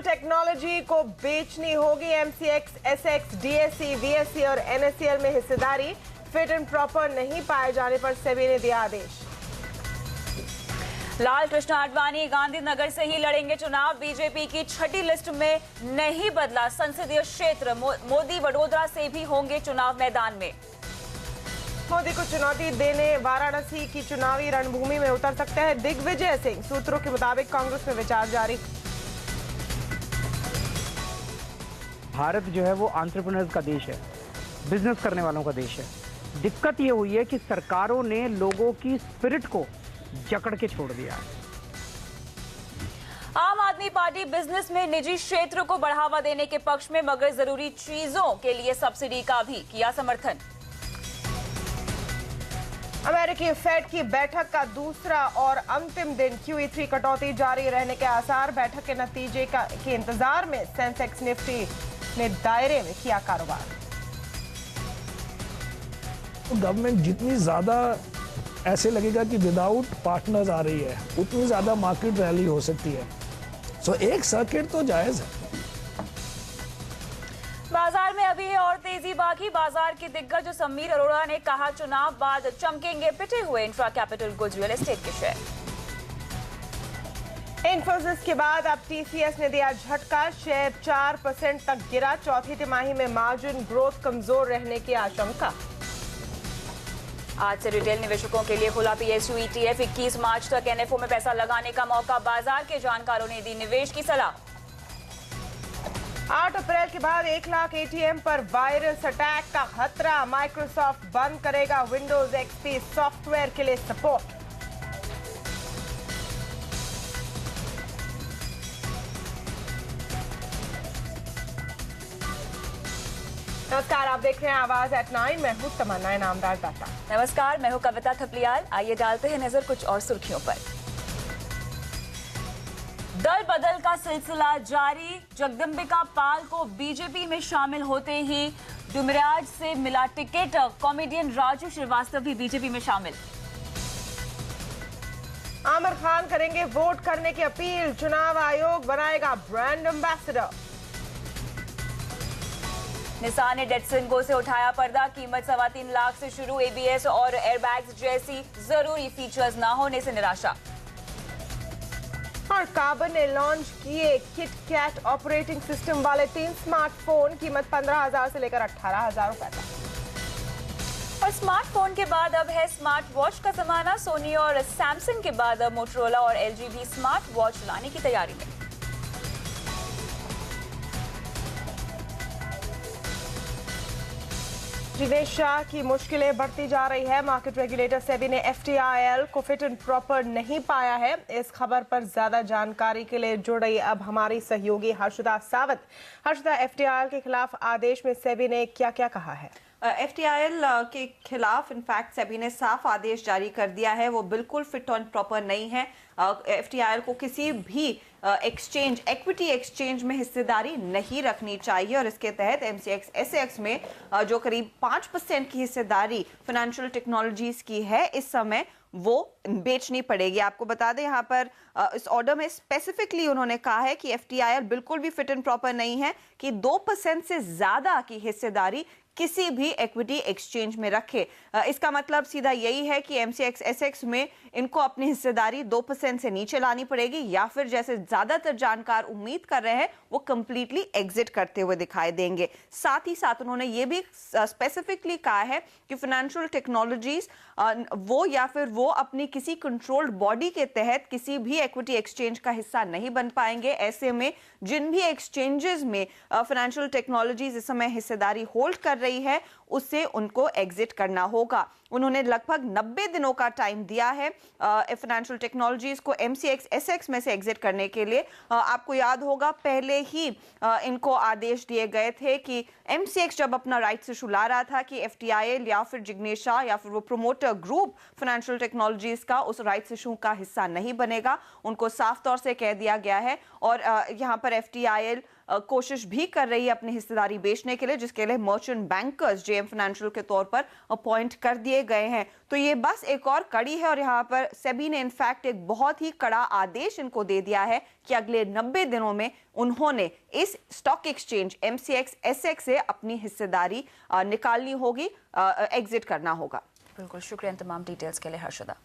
Technology को बेचनी होगी। एमसीएक्स, एसएक्स, डीएसई, वीएसई और एनएसईएल में हिस्सेदारी फिट एंड प्रॉपर नहीं पाए जाने पर सेबी ने दिया आदेश। लाल कृष्ण आडवाणी गांधीनगर से ही लड़ेंगे चुनाव। बीजेपी की छठी लिस्ट में नहीं बदला संसदीय क्षेत्र। मोदी वडोदरा से भी होंगे चुनाव मैदान में। मोदी को चुनौती देने वाराणसी की चुनावी रणभूमि में उतर सकते हैं दिग्विजय सिंह। सूत्रों के मुताबिक कांग्रेस में विचार जारी। भारत जो है वो एंटरप्रेन्योर्स का देश है, बिजनेस करने वालों का देश है। दिक्कत ये हुई है कि सरकारों ने लोगों की स्पिरिट को जकड़ के छोड़ दिया है। आम आदमी पार्टी बिजनेस में निजी क्षेत्र को बढ़ावा देने के पक्ष में, मगर जरूरी चीजों के लिए सब्सिडी का भी किया समर्थन। अमेरिकी फेड की बैठक का दूसरा और अंतिम दिन QE3 कटौती जारी रहने के आसार। बैठक के नतीजे के इंतजार में सेंसेक्स निफ्टी ने दायरे में किया कारोबार। गवर्नमेंट जितनी ज्यादा ऐसे लगेगा कि विदाउट पार्टनर्स आ रही है, उतनी ज्यादा मार्केट रैली हो सकती है। सो एक सर्किट तो जायज है। बाजार में अभी और तेजी बाकी। बाजार के दिग्गज समीर अरोड़ा ने कहा, चुनाव बाद चमकेंगे पिटे हुए infra capital goods real estate के शेयर। इन्फोसिस के बाद अब टीसीएस ने दिया झटका। शेयर 4% तक गिरा। चौथी तिमाही में मार्जिन ग्रोथ कमजोर रहने की आशंका। आज से रिटेल निवेशकों के लिए खुला PSU ETF। 21 मार्च तक NFO में पैसा लगाने का मौका। बाजार के जानकारों ने दी निवेश की सलाह। 8 अप्रैल के बाद 1 लाख ATM पर वायरस अटैक का खतरा। माइक्रोसॉफ्ट बंद करेगा विंडोज XP सॉफ्टवेयर के लिए सपोर्ट। नमस्कार, आप देख रहे हैं आवाज एट 9। मैं हूं तमन्ना इनामदार दाता। नमस्कार, मैं हूं कविता थपलियाल। आइए डालते हैं नजर कुछ और सुर्खियों पर। दल बदल का सिलसिला जारी। जगदम्बिका पाल को बीजेपी में शामिल होते ही डुमराज से मिला टिकट। कॉमेडियन राजू श्रीवास्तव भी बीजेपी में शामिल। आमिर खान करेंगे वोट करने की अपील। चुनाव आयोग बनाएगा ब्रांड एम्बेसडर। निसान ने डेटसन गो से उठाया पर्दा। कीमत 3.25 लाख से शुरू। ABS और एयरबैग्स जैसी जरूरी फीचर्स न होने से निराशा। और कार्बन ने लॉन्च किए किट कैट ऑपरेटिंग सिस्टम वाले 3 स्मार्टफोन। कीमत 15,000 से लेकर 18,000 रुपए तक। और स्मार्टफोन के बाद अब है स्मार्ट वॉच का जमाना। सोनी और सैमसंग के बाद अब मोटरोला और LG भी स्मार्ट वॉच लाने की तैयारी में। निवेश की मुश्किलें बढ़ती जा रही है। मार्केट रेगुलेटर सेबी ने FTIL को फिट एंड प्रॉपर नहीं पाया है। इस खबर पर ज्यादा जानकारी के लिए जुड़ रही अब हमारी सहयोगी हर्षिता सावत। हर्षिता, FTIL के खिलाफ आदेश में सेबी ने क्या क्या कहा है? FTIL के खिलाफ इनफैक्ट सेबी ने साफ आदेश जारी कर दिया है। वो बिल्कुल फिट एंड प्रॉपर नहीं है। FTIL को किसी भी एक्सचेंज, इक्विटी एक्सचेंज में हिस्सेदारी नहीं रखनी चाहिए। और इसके तहत MCX SX में जो करीब 5% की हिस्सेदारी फाइनेंशियल टेक्नोलॉजीज की है, इस समय वो बेचनी पड़ेगी। आपको बता दें, यहाँ पर इस ऑर्डर में स्पेसिफिकली उन्होंने कहा है कि FTIL बिल्कुल भी फिट एंड प्रॉपर नहीं है कि 2% से ज्यादा की हिस्सेदारी किसी भी इक्विटी एक्सचेंज में रखे। इसका मतलब सीधा यही है कि MCX SX में इनको अपनी हिस्सेदारी 2% से नीचे लानी पड़ेगी, या फिर जैसे ज्यादातर जानकार उम्मीद कर रहे हैं वो कंप्लीटली एग्जिट करते हुए दिखाई देंगे। साथ ही साथ उन्होंने ये भी स्पेसिफिकली कहा है कि फाइनेंशियल टेक्नोलॉजीज वो या फिर वो अपनी किसी कंट्रोल्ड बॉडी के तहत किसी भी इक्विटी एक्सचेंज का हिस्सा नहीं बन पाएंगे। ऐसे में जिन भी एक्सचेंजेस में फाइनेंशियल टेक्नोलॉजीज इस समय हिस्सेदारी होल्ड कर रही है, उससे उनको एग्जिट करना होगा। उन्होंने लगभग 90 दिनों का टाइम दिया है फाइनेंशियल टेक्नोलॉजीज को MCX SX में से एग्जिट करने के लिए। आपको याद होगा पहले ही इनको आदेश दिए गए थे कि MCX जब अपना राइट्स इशू ला रहा था कि FTIL या फिर जिग्नेशा या फिर वो प्रोमोटर ग्रुप फाइनेंशियल टेक्नोलॉजीज का उस राइट्स इशू का हिस्सा नहीं बनेगा। उनको साफ तौर से कह दिया गया है। और यहाँ पर FTIL कोशिश भी कर रही है अपनी हिस्सेदारी बेचने के लिए, जिसके लिए मर्चेंट बैंकर्स जेएम फाइनेंशियल के तौर पर अपॉइंट कर दिए गए हैं। तो ये बस एक और कड़ी है और यहाँ पर सेबी ने इनफैक्ट एक बहुत ही कड़ा आदेश इनको दे दिया है कि अगले 90 दिनों में उन्होंने इस स्टॉक एक्सचेंज MCX SX से अपनी हिस्सेदारी निकालनी होगी, एग्जिट करना होगा। बिल्कुल, शुक्रिया तमाम डिटेल्स के लिए हर्षदा।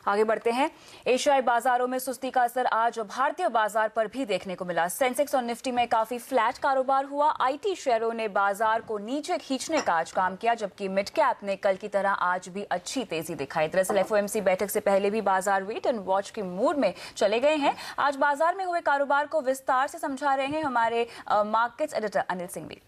आगे बढ़ते हैं। एशियाई बाजारों में सुस्ती का असर आज भारतीय बाजार पर भी देखने को मिला। सेंसेक्स और निफ्टी में काफी फ्लैट कारोबार हुआ। आईटी शेयरों ने बाजार को नीचे खींचने का आज काम किया, जबकि मिड कैप ने कल की तरह आज भी अच्छी तेजी दिखाई। दरअसल FOMC बैठक से पहले भी बाजार वेट एंड वॉच के मूड में चले गए हैं। आज बाजार में हुए कारोबार को विस्तार से समझा रहे हैं हमारे मार्केट्स एडिटर अनिल सिंघवी।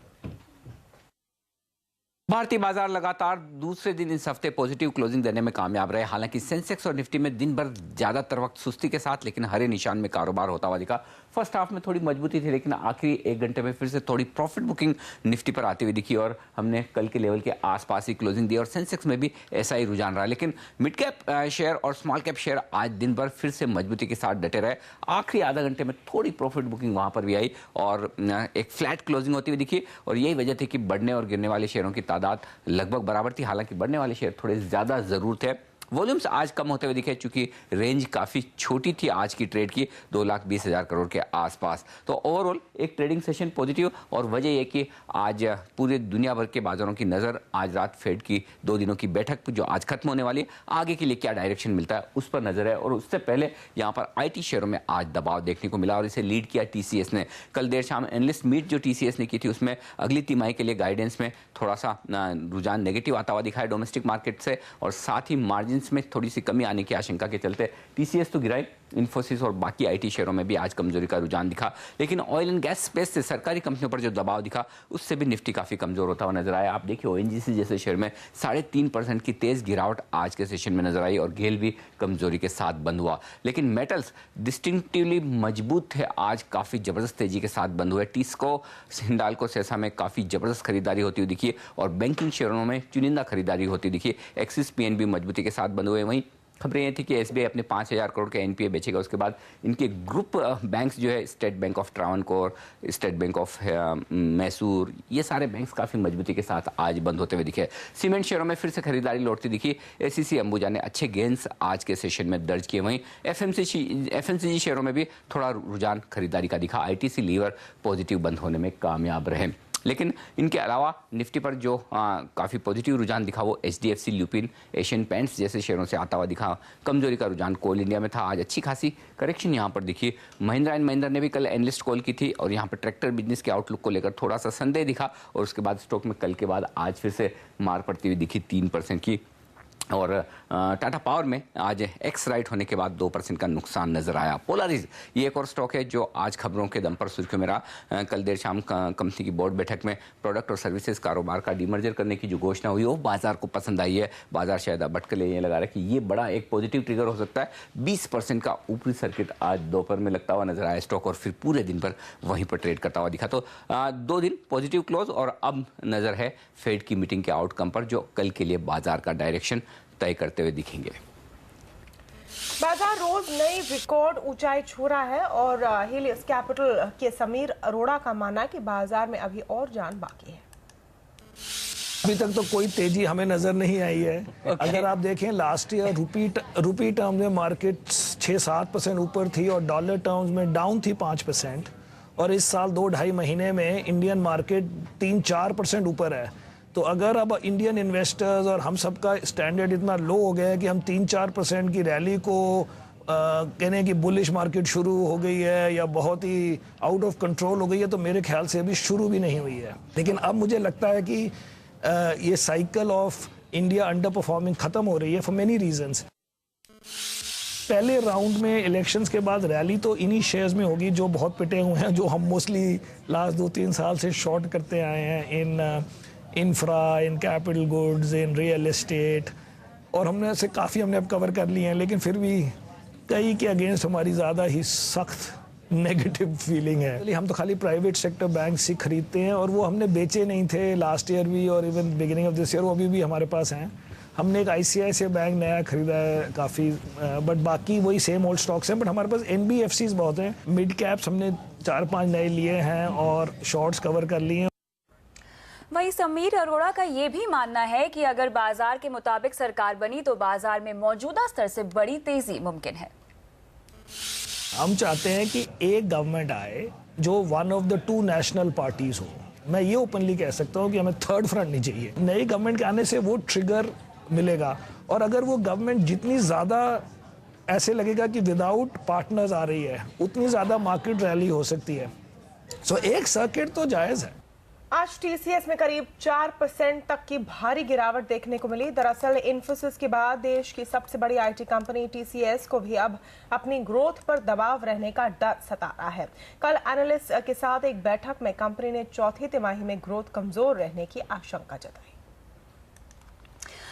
भारतीय बाजार लगातार दूसरे दिन इस हफ्ते पॉजिटिव क्लोजिंग देने में कामयाब रहे। हालांकि सेंसेक्स और निफ्टी में दिन भर ज्यादातर वक्त सुस्ती के साथ लेकिन हरे निशान में कारोबार होता हुआ दिखा। फर्स्ट हाफ में थोड़ी मजबूती थी, लेकिन आखिरी एक घंटे में फिर से थोड़ी प्रॉफिट बुकिंग निफ्टी पर आती हुई दिखी और हमने कल के लेवल के आसपास ही क्लोजिंग दी और सेंसेक्स में भी ऐसा ही रुझान रहा। लेकिन मिड कैप शेयर और स्मॉल कैप शेयर आज दिन भर फिर से मजबूती के साथ डटे रहे। आखिरी आधा घंटे में थोड़ी प्रॉफिट बुकिंग वहां पर भी आई और एक फ्लैट क्लोजिंग होती हुई दिखी और यही वजह थी कि बढ़ने और गिरने वाले शेयरों की तादाद लगभग बराबर थी। हालांकि बढ़ने वाले शेयर थोड़े ज्यादा जरूर थे। वॉल्यूम्स आज कम होते हुए दिखे, चूंकि रेंज काफी छोटी थी आज की ट्रेड की, 2,20,000 करोड़ के आसपास। तो ओवरऑल एक ट्रेडिंग सेशन पॉजिटिव और वजह यह कि आज पूरे दुनिया भर के बाजारों की नजर आज रात फेड की 2 दिनों की बैठक जो आज खत्म होने वाली है, आगे के लिए क्या डायरेक्शन मिलता है उस पर नजर है। और उससे पहले यहाँ पर आईटी शेयरों में आज दबाव देखने को मिला और इसे लीड किया TCS ने। कल देर शाम एनालिस्ट मीट जो TCS ने की थी उसमें अगली तिमाही के लिए गाइडेंस में थोड़ा सा रुझान नेगेटिव आता हुआ दिखा है डोमेस्टिक मार्केट से और साथ ही मार्जिन में थोड़ी सी कमी आने की आशंका के चलते TCS तो गिराई। इन्फोसिस और बाकी आईटी शेयरों में भी आज कमजोरी का रुझान दिखा। लेकिन ऑयल एंड गैस स्पेस से सरकारी कंपनियों पर जो दबाव दिखा उससे भी निफ्टी काफी कमजोर होता हुआ नजर आया। आप देखिए ONGC जैसे शेयर में 3.5% की तेज गिरावट आज के सेशन में नजर आई और गेल भी कमजोरी के साथ बंद हुआ। लेकिन मेटल्स डिस्टिंक्टिवली मजबूत थे, आज काफी जबरदस्त तेजी के साथ बंद हुए। टिस्को, हिंडाल्को, सेसा में काफी जबरदस्त खरीदारी होती हुई दिखी और बैंकिंग शेयरों में चुनिंदा खरीदारी होती दिखी। एक्सिस PNB मजबूती के साथ बंद हुए। वहीं खबरें ये थी कि SBI अपने 5,000 करोड़ के NPA बेचेगा। उसके बाद इनके ग्रुप बैंक्स जो है state bank of Travancore, state bank of Mysore, ये सारे बैंक्स काफ़ी मजबूती के साथ आज बंद होते हुए दिखे। सीमेंट शेयरों में फिर से खरीदारी लौटती दिखी। ACC अंबुजा ने अच्छे गेंस आज के सेशन में दर्ज किए। वहीं FMCG शेयरों में भी थोड़ा रुझान खरीदारी का दिखा। ITC लीवर पॉजिटिव बंद होने में कामयाब रहे। लेकिन इनके अलावा निफ्टी पर जो काफ़ी पॉजिटिव रुझान दिखा वो HDFC, ल्यूपिन, एशियन पेंट्स जैसे शेयरों से आता हुआ दिखा। कमजोरी का रुझान कोल इंडिया में था। आज अच्छी खासी करेक्शन यहाँ पर दिखी। महिंद्रा एंड महिंद्रा ने भी कल एनालिस्ट कॉल की थी और यहाँ पर ट्रैक्टर बिजनेस के आउटलुक को लेकर थोड़ा सा संदेह दिखा और उसके बाद स्टॉक में कल के बाद आज फिर से मार पड़ती हुई दिखी 3% की। और टाटा पावर में आज एक्स राइट होने के बाद 2% का नुकसान नजर आया। पोलारिस ये एक और स्टॉक है जो आज खबरों के दम पर सुर्खियों में रहा। कल देर शाम कंपनी की बोर्ड बैठक में प्रोडक्ट और सर्विसेज कारोबार का डीमर्जर करने की जो घोषणा हुई वो बाजार को पसंद आई है। बाजार शायद अब भटके ये लगा रहा है कि ये बड़ा एक पॉजिटिव ट्रिगर हो सकता है। 20% का ऊपरी सर्किट आज दोपहर में लगता हुआ नजर आया स्टॉक और फिर पूरे दिन पर वहीं पर ट्रेड करता हुआ दिखा। तो 2 दिन पॉजिटिव क्लोज और अब नजर है फेड की मीटिंग के आउटकम पर जो कल के लिए बाजार का डायरेक्शन तय करते हुए दिखेंगे। बाजार रोज नई रिकॉर्ड ऊंचाई छू रहा है और हिलियस कैपिटल के समीर अरोड़ा का मानना है कि बाजार में अभी और जान बाकी है। अभी तक तो कोई तेजी हमें नजर नहीं आई है। अगर आप देखें लास्ट ईयर रुपी टर्म्स में मार्केट 6-7% ऊपर थी और डॉलर टर्म्स में डाउन थी 5%। और इस साल 2-2.5 महीने में इंडियन मार्केट 3-4% ऊपर है। तो अगर अब इंडियन इन्वेस्टर्स और हम सबका स्टैंडर्ड इतना लो हो गया है कि हम 3-4% की रैली को कहने की बुलिश मार्केट शुरू हो गई है या बहुत ही आउट ऑफ कंट्रोल हो गई है, तो मेरे ख्याल से अभी शुरू भी नहीं हुई है। लेकिन अब मुझे लगता है कि ये cycle of India under performing खत्म हो रही है फॉर मेनी रीजंस। पहले राउंड में इलेक्शंस के बाद रैली तो इन्हीं शेयर्स में होगी जो बहुत पिटे हुए हैं, जो हम मोस्टली लास्ट 2-3 साल से शॉर्ट करते आए हैं in infra, in capital goods, in real estate, और हमने से काफ़ी हमने अब कवर कर लिए हैं। लेकिन फिर भी कई के अगेंस्ट हमारी ज़्यादा ही सख्त नेगेटिव फीलिंग है। हम तो खाली प्राइवेट सेक्टर बैंक ही खरीदते हैं और वो हमने बेचे नहीं थे लास्ट ईयर भी और even beginning of this year, वो अभी भी हमारे पास हैं। हमने एक ICICI बैंक नया खरीदा है काफ़ी, बट बाकी वही सेम ओल्ड स्टॉक्स हैं। बट हमारे पास NBFCs बहुत हैं। मिड कैप्स हमने 4-5 नए लिए हैं और शॉर्ट्स कवर कर लिए हैं। वहीं समीर अरोड़ा का ये भी मानना है कि अगर बाजार के मुताबिक सरकार बनी तो बाजार में मौजूदा स्तर से बड़ी तेजी मुमकिन है। हम चाहते हैं कि एक गवर्नमेंट आए जो one of the 2 national parties हो। मैं ये ओपनली कह सकता हूँ कि हमें थर्ड फ्रंट नहीं चाहिए। नई गवर्नमेंट के आने से वो ट्रिगर मिलेगा, और अगर वो गवर्नमेंट जितनी ज़्यादा ऐसे लगेगा कि विदाउट पार्टनर्स आ रही है, उतनी ज़्यादा मार्केट रैली हो सकती है। सो एक सर्किट तो जायज़ है। आज टीसीएस में करीब 4% तक की भारी गिरावट देखने को मिली। दरअसल इन्फोसिस के बाद देश की सबसे बड़ी आईटी कंपनी टीसीएस को भी अब अपनी ग्रोथ पर दबाव रहने का डर सता रहा है। कल एनालिस्ट के साथ एक बैठक में कंपनी ने चौथी तिमाही में ग्रोथ कमजोर रहने की आशंका जताई।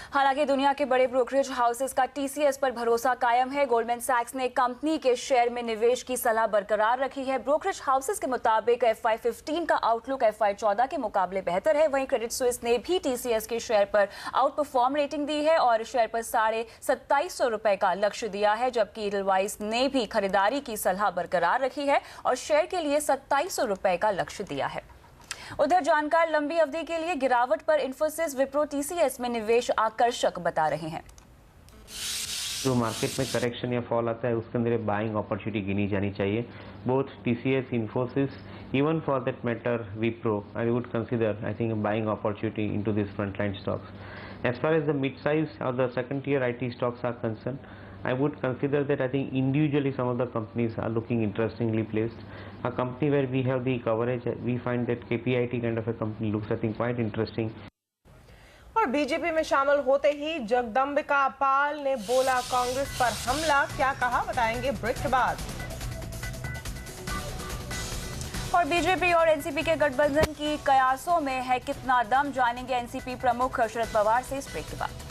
हालांकि दुनिया के बड़े ब्रोकरेज हाउसेस का टीसीएस पर भरोसा कायम है। गोल्डमैन सैक्स ने कंपनी के शेयर में निवेश की सलाह बरकरार रखी है। ब्रोकरेज हाउसेस के मुताबिक FY15 का आउटलुक FY14 के मुकाबले बेहतर है। वहीं क्रेडिट स्विस ने भी टीसीएस के शेयर पर आउट परफॉर्म रेटिंग दी है और शेयर पर ₹2750 का लक्ष्य दिया है, जबकि एडलवाइस ने भी खरीदारी की सलाह बरकरार रखी है और शेयर के लिए ₹2700 का लक्ष्य दिया है। उधर जानकार लंबी अवधि के लिए गिरावट पर इन्फोसिस, विप्रो, टीसीएस में निवेश आकर्षक बता रहे हैं। जो मार्केट में करेक्शन या फॉल आता है उसके अंदर बाइंग अपॉर्चुनिटी गिनी जानी चाहिए। Both TCS, Infosys, even for that matter Wipro, I would consider I think a buying opportunity into these frontline stocks. As far as the mid-size or the second tier IT stocks are concerned, I would consider that I think individually some of the companies are looking interestingly placed. A company where we have the coverage, we find that KPIT kind of a company looks I think quite interesting. और BJP में शामिल होते ही जगदम्बिका पाल ने बोला कांग्रेस पर हमला। क्या कहा बताएंगे ब्रेक के बाद। और बीजेपी और एनसीपी के गठबंधन की कयासों में है कितना दम, जानेंगे एनसीपी प्रमुख शरद पवार से इस ब्रेक के बाद।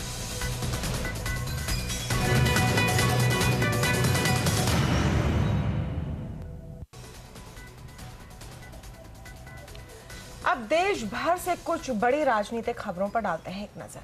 अब देश भर से कुछ बड़ी राजनीतिक खबरों पर डालते हैं एक नजर।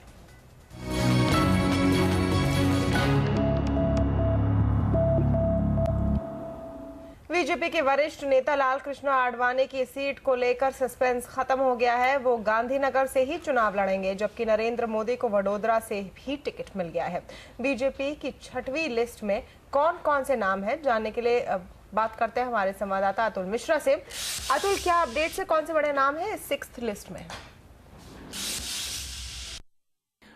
बीजेपी के वरिष्ठ नेता लाल कृष्ण आडवाणी की सीट को लेकर सस्पेंस खत्म हो गया है। वो गांधीनगर से ही चुनाव लड़ेंगे, जबकि नरेंद्र मोदी को वडोदरा से भी टिकट मिल गया है। बीजेपी की 6वीं लिस्ट में कौन कौन से नाम है, जानने के लिए बात करते हैं हमारे संवाददाता अतुल मिश्रा से। अतुल, क्या अपडेट से कौन से बड़े नाम है 6th लिस्ट में?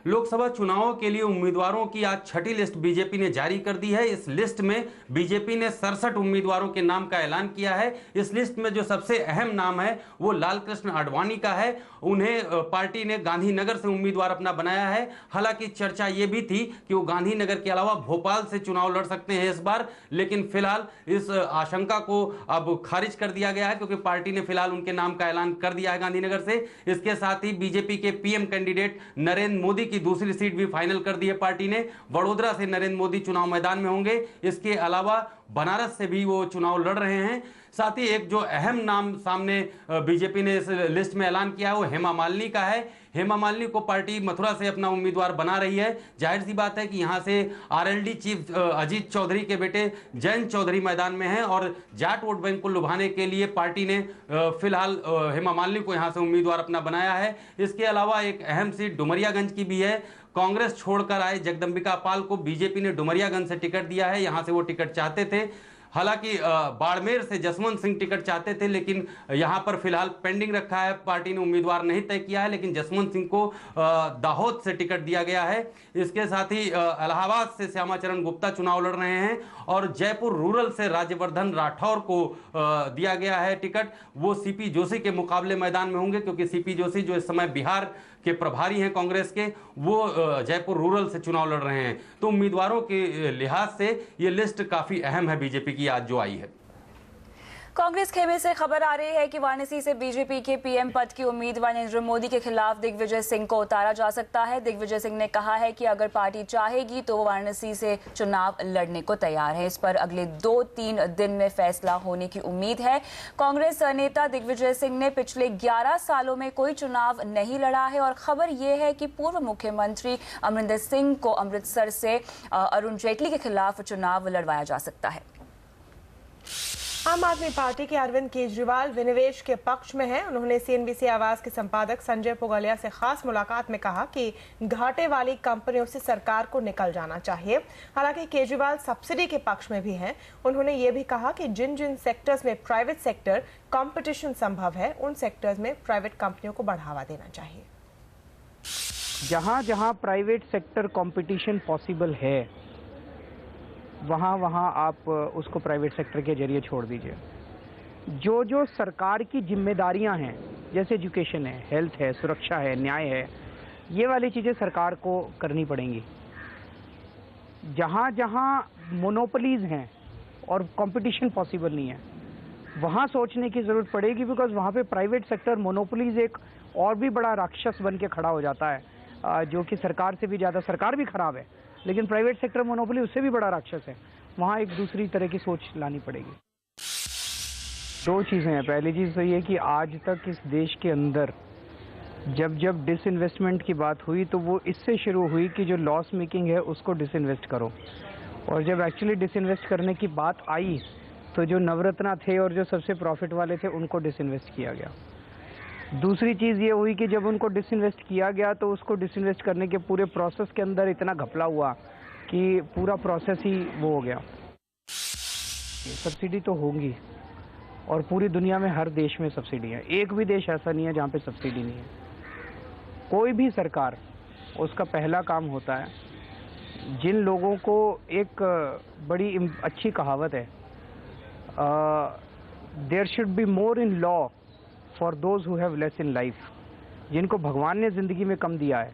लोकसभा चुनावों के लिए उम्मीदवारों की आज 6ठी लिस्ट बीजेपी ने जारी कर दी है। इस लिस्ट में बीजेपी ने 67 उम्मीदवारों के नाम का ऐलान किया है। इस लिस्ट में जो सबसे अहम नाम है वो लाल कृष्ण आडवाणी का है। उन्हें पार्टी ने गांधीनगर से उम्मीदवार अपना बनाया है। हालांकि चर्चा ये भी थी कि वो गांधीनगर के अलावा भोपाल से चुनाव लड़ सकते हैं इस बार, लेकिन फिलहाल इस आशंका को अब खारिज कर दिया गया है, क्योंकि पार्टी ने फिलहाल उनके नाम का ऐलान कर दिया है गांधीनगर से। इसके साथ ही बीजेपी के पीएम कैंडिडेट नरेंद्र मोदी की दूसरी सीट भी फाइनल कर दी है पार्टी ने। वडोदरा से नरेंद्र मोदी चुनाव मैदान में होंगे। इसके अलावा बनारस से भी वो चुनाव लड़ रहे हैं। साथ ही एक जो अहम नाम सामने बीजेपी ने इस लिस्ट में ऐलान किया है वो हेमा मालिनी का है। हेमा मालिनी को पार्टी मथुरा से अपना उम्मीदवार बना रही है। जाहिर सी बात है कि यहां से आरएलडी चीफ अजीत चौधरी के बेटे जयंत चौधरी मैदान में हैं और जाट वोट बैंक को लुभाने के लिए पार्टी ने फिलहाल हेमा मालिनी को यहां से उम्मीदवार अपना बनाया है। इसके अलावा एक अहम सीट डुमरियागंज की भी है। कांग्रेस छोड़कर आए जगदम्बिका पाल को बीजेपी ने डुमरियागंज से टिकट दिया है। यहां से वो टिकट चाहते थे। हालांकि बाड़मेर से जसवंत सिंह टिकट चाहते थे, लेकिन यहां पर फिलहाल पेंडिंग रखा है। पार्टी ने उम्मीदवार नहीं तय किया है, लेकिन जसवंत सिंह को दाहोद से टिकट दिया गया है। इसके साथ ही इलाहाबाद से श्यामाचरण गुप्ता चुनाव लड़ रहे हैं और जयपुर रूरल से राज्यवर्धन राठौर को दिया गया है टिकट। वो सीपी जोशी के मुकाबले मैदान में होंगे, क्योंकि सीपी जोशी जो इस समय बिहार के प्रभारी हैं कांग्रेस के, वो जयपुर रूरल से चुनाव लड़ रहे हैं। तो उम्मीदवारों के लिहाज से ये लिस्ट काफी अहम है बीजेपी की आज जो आई है। कांग्रेस खेमे से खबर आ रही है कि वाराणसी से बीजेपी के पीएम पद की उम्मीदवार नरेंद्र मोदी के खिलाफ दिग्विजय सिंह को उतारा जा सकता है। दिग्विजय सिंह ने कहा है कि अगर पार्टी चाहेगी तो वाराणसी से चुनाव लड़ने को तैयार है। इस पर अगले 2-3 दिन में फैसला होने की उम्मीद है। कांग्रेस नेता दिग्विजय सिंह ने पिछले 11 सालों में कोई चुनाव नहीं लड़ा है और खबर यह है कि पूर्व मुख्यमंत्री अमरिंदर सिंह को अमृतसर से अरुण जेटली के खिलाफ चुनाव लड़वाया जा सकता है। आम आदमी पार्टी के अरविंद केजरीवाल विनिवेश के पक्ष में हैं। उन्होंने सीएनबीसी आवाज के संपादक संजय पुगलिया से खास मुलाकात में कहा कि घाटे वाली कंपनियों से सरकार को निकल जाना चाहिए। हालांकि केजरीवाल सब्सिडी के पक्ष में भी हैं। उन्होंने ये भी कहा कि जिन जिन सेक्टर्स में प्राइवेट सेक्टर कंपटीशन संभव है, उन सेक्टर्स में प्राइवेट कंपनियों को बढ़ावा देना चाहिए। जहां जहां प्राइवेट सेक्टर कंपटीशन पॉसिबल है, वहाँ वहाँ आप उसको प्राइवेट सेक्टर के जरिए छोड़ दीजिए। जो जो सरकार की जिम्मेदारियां हैं, जैसे एजुकेशन है, हेल्थ है, सुरक्षा है, न्याय है, ये वाली चीज़ें सरकार को करनी पड़ेंगी। जहाँ जहाँ मोनोपोलीज हैं और कंपटीशन पॉसिबल नहीं है, वहाँ सोचने की ज़रूरत पड़ेगी, बिकॉज वहाँ पे प्राइवेट सेक्टर मोनोपोलीज एक और भी बड़ा राक्षस बन के खड़ा हो जाता है, जो कि सरकार से भी ज़्यादा, सरकार भी खराब है लेकिन प्राइवेट सेक्टर मोनोपोली उससे भी बड़ा राक्षस है। वहाँ एक दूसरी तरह की सोच लानी पड़ेगी। दो चीज़ें हैं। पहली चीज़ तो ये कि आज तक इस देश के अंदर जब जब डिसइन्वेस्टमेंट की बात हुई तो वो इससे शुरू हुई कि जो लॉस मेकिंग है उसको डिसइन्वेस्ट करो, और जब एक्चुअली डिसइन्वेस्ट करने की बात आई तो जो नवरत्ना थे और जो सबसे प्रॉफिट वाले थे उनको डिसइन्वेस्ट किया गया। दूसरी चीज़ ये हुई कि जब उनको डिसइन्वेस्ट किया गया तो उसको डिसइन्वेस्ट करने के पूरे प्रोसेस के अंदर इतना घपला हुआ कि पूरा प्रोसेस ही वो हो गया। सब्सिडी तो होंगी और पूरी दुनिया में हर देश में सब्सिडी है। एक भी देश ऐसा नहीं है जहाँ पे सब्सिडी नहीं है। कोई भी सरकार, उसका पहला काम होता है, जिन लोगों को एक बड़ी अच्छी कहावत है, there should be more in law for those who have less in life. जिनको भगवान ने ज़िंदगी में कम दिया है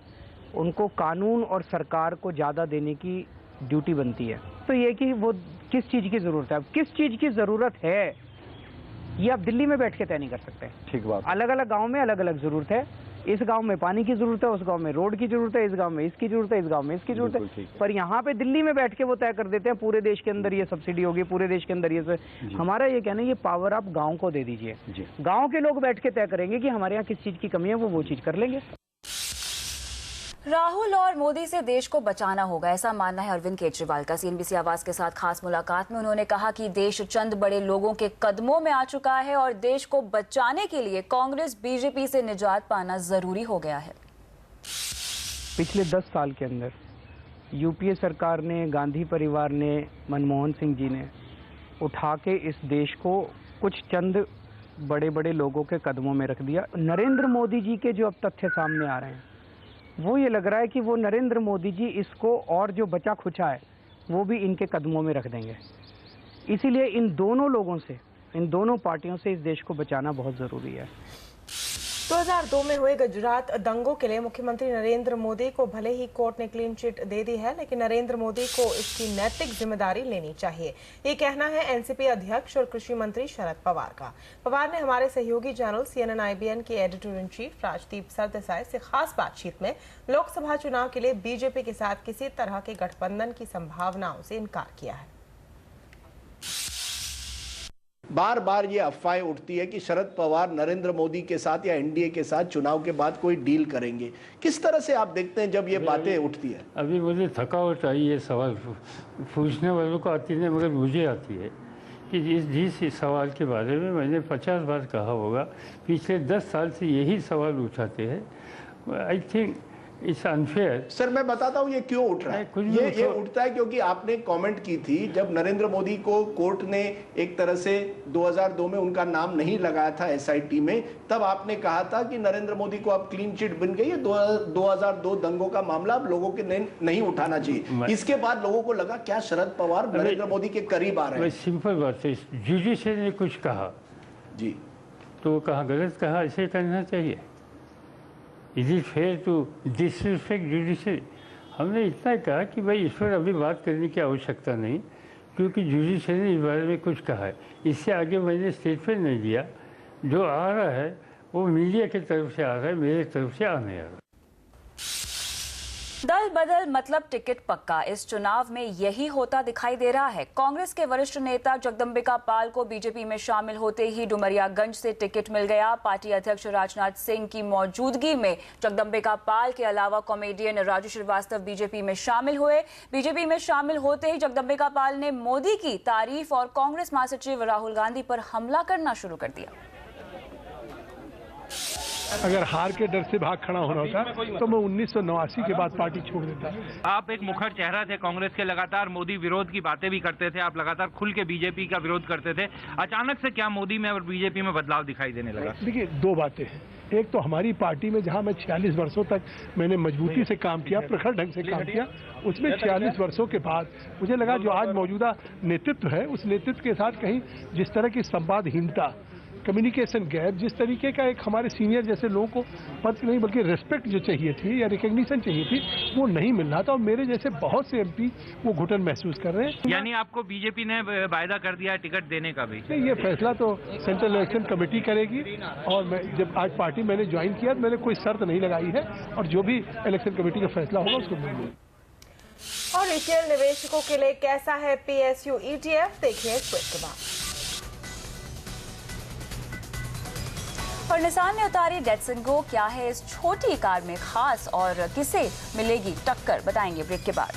उनको कानून और सरकार को ज़्यादा देने की ड्यूटी बनती है। तो ये कि वो किस चीज़ की ज़रूरत है, अब किस चीज़ की ज़रूरत है ये आप दिल्ली में बैठ के तय नहीं कर सकते। ठीक बात। अलग अलग गांव में अलग अलग ज़रूरत है। इस गांव में पानी की ज़रूरत है, उस गांव में रोड की ज़रूरत है, इस गांव में इसकी ज़रूरत है, इस गांव में इसकी ज़रूरत है। पर यहाँ पे दिल्ली में बैठ के वो तय कर देते हैं पूरे देश के अंदर ये सब्सिडी होगी, पूरे देश के अंदर ये। हमारा ये कहना है ये पावर आप गाँव को दे दीजिए। गाँव के लोग बैठ के तय करेंगे कि हमारे यहाँ किस चीज़ की कमी है, वो चीज़ कर लेंगे। राहुल और मोदी से देश को बचाना होगा, ऐसा मानना है अरविंद केजरीवाल का। सीएनबीसी आवाज के साथ खास मुलाकात में उन्होंने कहा कि देश चंद बड़े लोगों के कदमों में आ चुका है और देश को बचाने के लिए कांग्रेस बीजेपी से निजात पाना जरूरी हो गया है। पिछले 10 साल के अंदर यूपीए सरकार ने, गांधी परिवार ने, मनमोहन सिंह जी ने उठा के इस देश को कुछ चंद बड़े बड़े लोगों के कदमों में रख दिया। नरेंद्र मोदी जी के जो अब तथ्य सामने आ रहे हैं, वो ये लग रहा है कि वो नरेंद्र मोदी जी इसको और जो बचा खुचा है वो भी इनके कदमों में रख देंगे। इसीलिए इन दोनों लोगों से, इन दोनों पार्टियों से इस देश को बचाना बहुत ज़रूरी है। 2002 में हुए गुजरात दंगों के लिए मुख्यमंत्री नरेंद्र मोदी को भले ही कोर्ट ने क्लीन चिट दे दी है, लेकिन नरेंद्र मोदी को इसकी नैतिक जिम्मेदारी लेनी चाहिए। ये कहना है एनसीपी अध्यक्ष और कृषि मंत्री शरद पवार का। पवार ने हमारे सहयोगी चैनल CNN IBN के editor in chief Rajdeep Sardesai से खास बातचीत में लोकसभा चुनाव के लिए बीजेपी के साथ किसी तरह के गठबंधन की संभावनाओं से इनकार किया है। बार बार ये अफवाहें उठती है कि शरद पवार नरेंद्र मोदी के साथ या एनडीए के साथ चुनाव के बाद कोई डील करेंगे। किस तरह से आप देखते हैं जब ये बातें उठती है? अभी मुझे थकावट आई ये सवाल पूछने वालों को आती नहीं, मगर मुझे आती है कि जिस सवाल के बारे में मैंने 50 बार कहा होगा, पिछले 10 साल से यही सवाल उठाते हैं। I think it's unfair. Sir मैं बताता हूँ ये क्यों उठ रहा है। ये उठता है क्योंकि आपने कमेंट की थी जब नरेंद्र मोदी को कोर्ट ने एक तरह से 2002 में उनका नाम नहीं लगाया था एसआईटी में, तब आपने कहा था कि नरेंद्र मोदी को अब क्लीन चिट बन गई है, 2002 दंगों का मामला अब लोगों के नहीं उठाना चाहिए। इसके बाद लोगों को लगा क्या शरद पवार नरेंद्र मोदी के करीब आ रहे हैं। सिंपल बात है, जुडिशरी ने कुछ कहा जी तो कहा गलत कहा, ऐसे करना चाहिए। Is it fair to disrespect judiciary? हमने इतना कहा कि भाई इस पर अभी बात करने की आवश्यकता नहीं, क्योंकि जुडिशरी ने इस बारे में कुछ कहा है। इससे आगे मैंने स्टेटमेंट नहीं दिया। जो आ रहा है वो मीडिया की तरफ से आ रहा है, मेरे तरफ से आ नहीं आ रहा। दल बदल मतलब टिकट पक्का, इस चुनाव में यही होता दिखाई दे रहा है। कांग्रेस के वरिष्ठ नेता जगदम्बिका पाल को बीजेपी में शामिल होते ही डुमरियागंज से टिकट मिल गया। पार्टी अध्यक्ष राजनाथ सिंह की मौजूदगी में जगदम्बिका पाल के अलावा कॉमेडियन राजू श्रीवास्तव बीजेपी में शामिल हुए। बीजेपी में शामिल होते ही जगदम्बिका पाल ने मोदी की तारीफ और कांग्रेस महासचिव राहुल गांधी पर हमला करना शुरू कर दिया। अगर हार के डर से भाग खड़ा होना होता तो मैं 1989 के बाद पार्टी छोड़ देता। आप एक मुखर चेहरा थे कांग्रेस के, लगातार मोदी विरोध की बातें भी करते थे, आप लगातार खुल के बीजेपी का विरोध करते थे। अचानक से क्या मोदी में और बीजेपी में बदलाव दिखाई देने लगा? देखिए, दो बातें हैं। एक तो हमारी पार्टी में जहां मैं 46 वर्षों तक मैंने मजबूती से काम किया, प्रखर ढंग से काम किया, उसमें 46 वर्षों के बाद मुझे लगा जो आज मौजूदा नेतृत्व है उस नेतृत्व के साथ कहीं जिस तरह की संवादहीनता, कम्युनिकेशन गैप, जिस तरीके का एक हमारे सीनियर जैसे लोगों को पद नहीं बल्कि रेस्पेक्ट जो चाहिए थी या रिकग्निशन चाहिए थी वो नहीं मिल रहा था और मेरे जैसे बहुत से एमपी वो घुटन महसूस कर रहे हैं। यानी आपको बीजेपी ने वायदा कर दिया है टिकट देने का भी? नहीं, ये फैसला तो सेंट्रल इलेक्शन कमेटी करेगी और मैं जब आज पार्टी मैंने ज्वाइन किया तो मैंने कोई शर्त नहीं लगाई है और जो भी इलेक्शन कमेटी का फैसला होगा उसको मिलेगा। और रिटेल निवेशकों के लिए कैसा है PSU ETF, देखिए क्विक के बाद। और निसान ने उतारी डेटसन गो, क्या है इस छोटी कार में खास और किसे मिलेगी टक्कर, बताएंगे ब्रेक के बाद।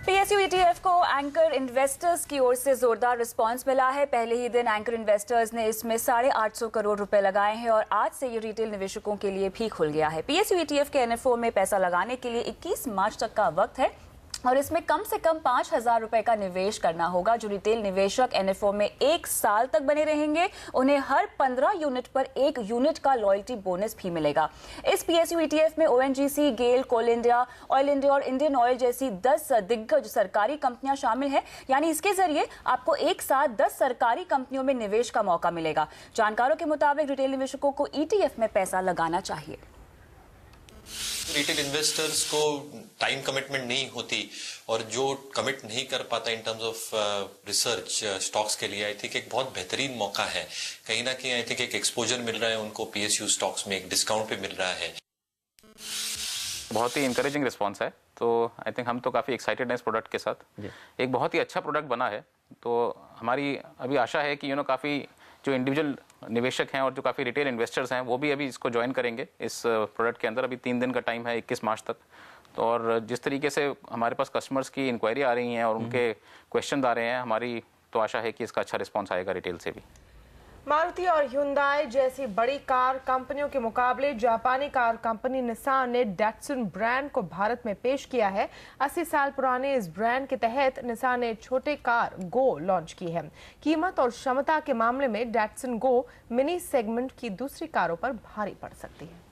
PSU ETF को एंकर इन्वेस्टर्स की ओर से जोरदार रिस्पांस मिला है। पहले ही दिन एंकर इन्वेस्टर्स ने इसमें 850 करोड़ रुपए लगाए हैं और आज से ये रिटेल निवेशकों के लिए भी खुल गया है। PSU ETF के NFO में पैसा लगाने के लिए 21 मार्च तक का वक्त है और इसमें कम से कम 5,000 रुपए का निवेश करना होगा। जो रिटेल निवेशक NFO में 1 साल तक बने रहेंगे उन्हें हर 15 यूनिट पर 1 यूनिट का लॉयल्टी बोनस भी मिलेगा। इस PSU ETF में ONGC, गेल, कोल इंडिया, ऑयल इंडिया और इंडियन ऑयल जैसी 10 दिग्गज सरकारी कंपनियां शामिल हैं। यानी इसके जरिए आपको एक साथ 10 सरकारी कंपनियों में निवेश का मौका मिलेगा। जानकारों के मुताबिक रिटेल निवेशकों को ETF में पैसा लगाना चाहिए। रिटेल इन्वेस्टर्स को टाइम कमिटमेंट नहीं होती और जो कमिट नहीं कर पाता in terms of research stocks के लिए, आई थिंक एक बहुत बेहतरीन मौका है। कहीं ना कहीं आई थिंक एक एक्सपोजर मिल रहा है उनको, PSU स्टॉक्स में एक डिस्काउंट पे मिल रहा है। बहुत ही इंकरेजिंग रिस्पांस है, तो आई थिंक हम तो काफ़ी एक्साइटेड हैं इस प्रोडक्ट के साथ। एक बहुत ही अच्छा प्रोडक्ट बना है, तो हमारी अभी आशा है कि काफ़ी जो इंडिविजुअल निवेशक हैं और जो काफ़ी रिटेल इन्वेस्टर्स हैं वो भी अभी इसको ज्वाइन करेंगे इस प्रोडक्ट के अंदर। अभी 3 दिन का टाइम है, 21 मार्च तक। तो और जिस तरीके से हमारे पास कस्टमर्स की इंक्वायरी आ रही हैं और उनके क्वेश्चन आ रहे हैं, हमारी तो आशा है कि इसका अच्छा रिस्पॉन्स आएगा रिटेल से भी। मारुति और ह्युंदाई जैसी बड़ी कार कंपनियों के मुकाबले जापानी कार कंपनी निसान ने डेटसन ब्रांड को भारत में पेश किया है। 80 साल पुराने इस ब्रांड के तहत निसान ने छोटे कार गो लॉन्च की है। कीमत और क्षमता के मामले में डेटसन गो मिनी सेगमेंट की दूसरी कारों पर भारी पड़ सकती है।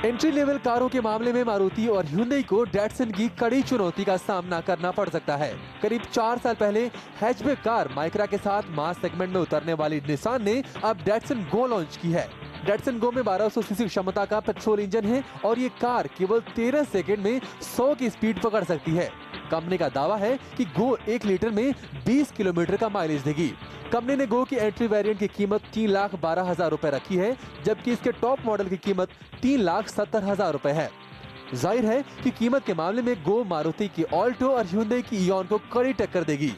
एंट्री लेवल कारों के मामले में मारुति और ह्युंडई को डेटसन की कड़ी चुनौती का सामना करना पड़ सकता है। करीब 4 साल पहले हैचबैक कार माइक्रा के साथ मास सेगमेंट में उतरने वाली निसान ने अब डेटसन गो लॉन्च की है। डेटसन गो में 1200 सीसी क्षमता का पेट्रोल इंजन है और ये कार केवल 13 सेकंड में 100 की स्पीड पकड़ सकती है। कंपनी का दावा है कि गो 1 लीटर में 20 किलोमीटर का माइलेज देगी। कंपनी ने गो की एंट्री वेरिएंट की कीमत 3,12,000 रुपए रखी है, जबकि इसके टॉप मॉडल की कीमत 3,70,000 रुपए है। जाहिर है कि कीमत के मामले में गो मारुति की ऑल्टो और ह्युंडई की इओन को कड़ी टक्कर देगी।